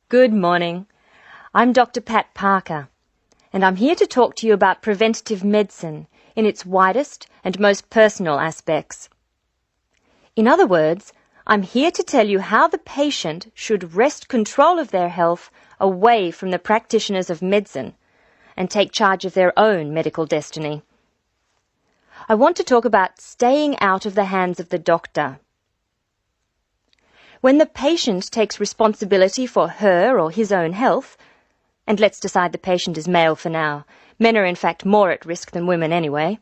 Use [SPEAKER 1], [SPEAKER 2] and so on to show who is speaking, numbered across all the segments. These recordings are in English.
[SPEAKER 1] Good morning. I'm Dr. Pat Parker, and I'm here to talk to you about preventative medicine in its widest and most personal aspects. In other words, I'm here to tell you how the patient should wrest control of their health away from the practitioners of medicine and take charge of their own medical destiny. I want to talk about staying out of the hands of the doctor. When the patient takes responsibility for her or his own health, and let's decide the patient is male for now, men are in fact more at risk than women anyway,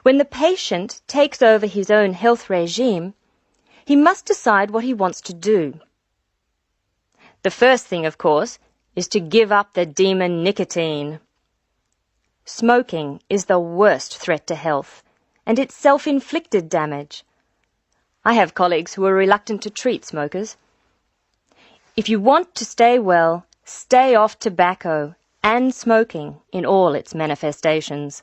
[SPEAKER 1] when the patient takes over his own health regime, he must decide what he wants to do. The first thing, of course, is to give up the demon nicotine. Smoking is the worst threat to health, and it's self-inflicted damage. I have colleagues who are reluctant to treat smokers. If you want to stay well, stay off tobacco and smoking in all its manifestations.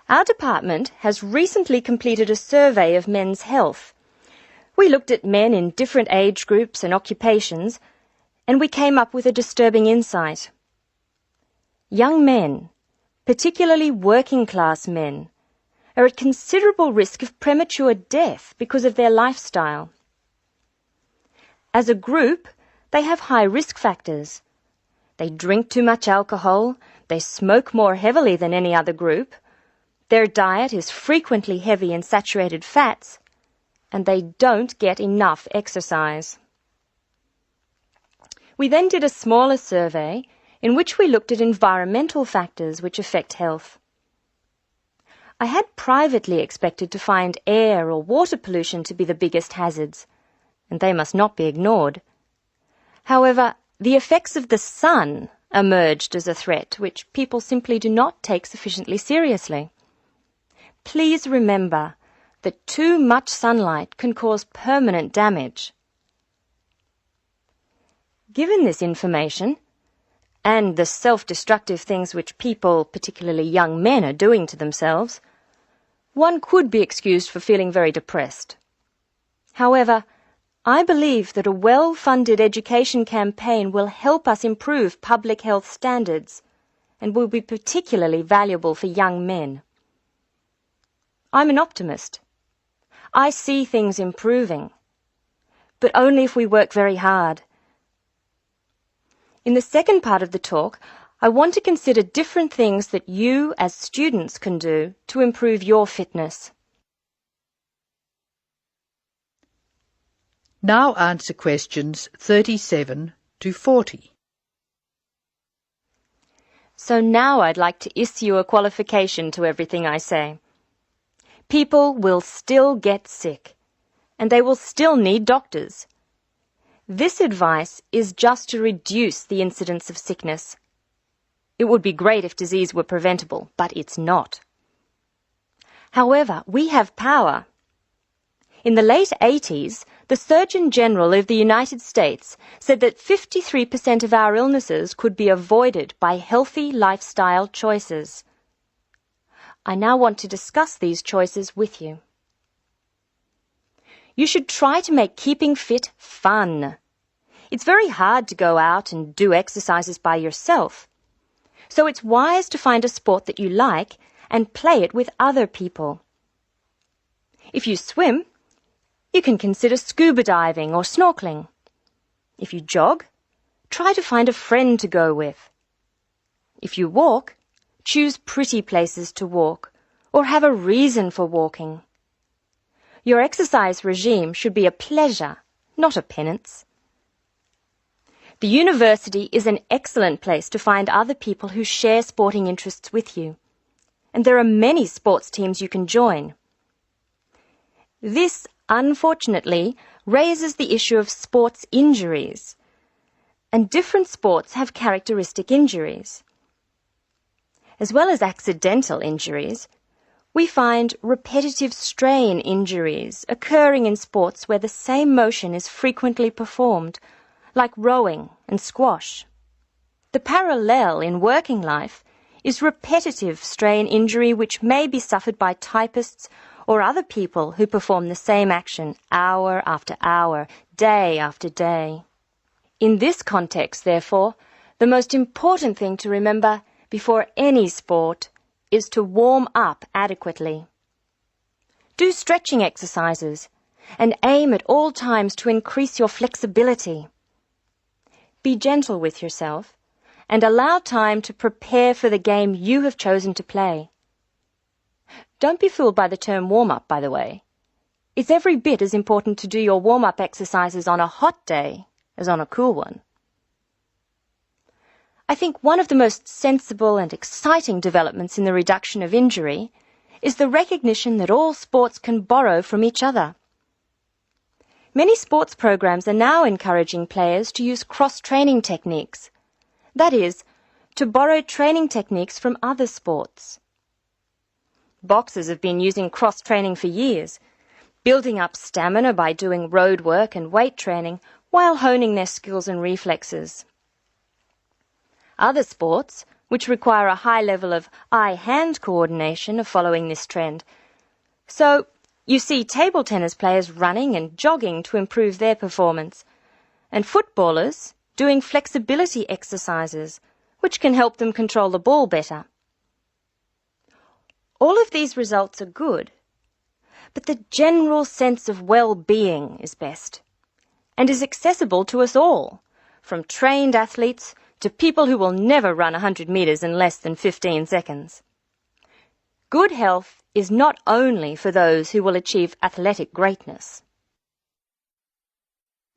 [SPEAKER 1] Our department has recently completed a survey of men's health. We looked at men in different age groups and occupations, and we came up with a disturbing insight. Young men, particularly working-class men, are at considerable risk of premature death because of their lifestyle. As a group, they have high risk factors. They drink too much alcohol, they smoke more heavily than any other group, their diet is frequently heavy in saturated fats, and they don't get enough exercise. We then did a smaller survey in which we looked at environmental factors which affect health. I had privately expected to find air or water pollution to be the biggest hazards, and they must not be ignored. However, the effects of the sun emerged as a threat which people simply do not take sufficiently seriously. Please remember that too much sunlight can cause permanent damage. Given this information, and the self-destructive things which people, particularly young men, are doing to themselves, one could be excused for feeling very depressed. However, I believe that a well-funded education campaign will help us improve public health standards and will be particularly valuable for young men. I'm an optimist. I see things improving, but only if we work very hard. In the second part of the talk, I want to consider different things that you as students can do to improve your fitness.
[SPEAKER 2] Now answer questions 37 to 40.
[SPEAKER 1] So now I'd like to issue a qualification to everything I say. People will still get sick, and they will still need doctors. This advice is just to reduce the incidence of sickness. It would be great if disease were preventable, but it's not. However, we have power. In the late 80s, the Surgeon General of the United States said that 53% of our illnesses could be avoided by healthy lifestyle choices. I now want to discuss these choices with you. You should try to make keeping fit fun. It's very hard to go out and do exercises by yourself. So it's wise to find a sport that you like and play it with other people. If you swim, you can consider scuba diving or snorkeling. If you jog, try to find a friend to go with. If you walk, choose pretty places to walk or have a reason for walking. Your exercise regime should be a pleasure, not a penance. The university is an excellent place to find other people who share sporting interests with you, and there are many sports teams you can join. This, unfortunately, raises the issue of sports injuries, and different sports have characteristic injuries. As well as accidental injuries, we find repetitive strain injuries occurring in sports where the same motion is frequently performed, like rowing and squash. The parallel in working life is repetitive strain injury which may be suffered by typists or other people who perform the same action hour after hour, day after day. In this context, therefore, the most important thing to remember before any sport is to warm up adequately. Do stretching exercises and aim at all times to increase your flexibility. Be gentle with yourself and allow time to prepare for the game you have chosen to play. Don't be fooled by the term warm-up, by the way. It's every bit as important to do your warm-up exercises on a hot day as on a cool one. I think one of the most sensible and exciting developments in the reduction of injury is the recognition that all sports can borrow from each other. Many sports programs are now encouraging players to use cross-training techniques. That is, to borrow training techniques from other sports. Boxers have been using cross-training for years, building up stamina by doing road work and weight training while honing their skills and reflexes. Other sports, which require a high level of eye-hand coordination, are following this trend. So, you see table tennis players running and jogging to improve their performance, and footballers doing flexibility exercises, which can help them control the ball better. All of these results are good, but the general sense of well-being is best, and is accessible to us all, from trained athletes to people who will never run 100 meters in less than 15 seconds. Good health is not only for those who will achieve athletic greatness.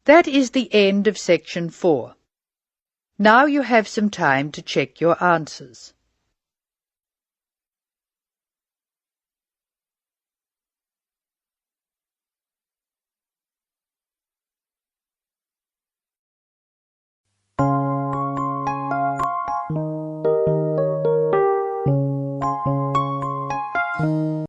[SPEAKER 2] That is the end of section 4. Now you have some time to check your answers.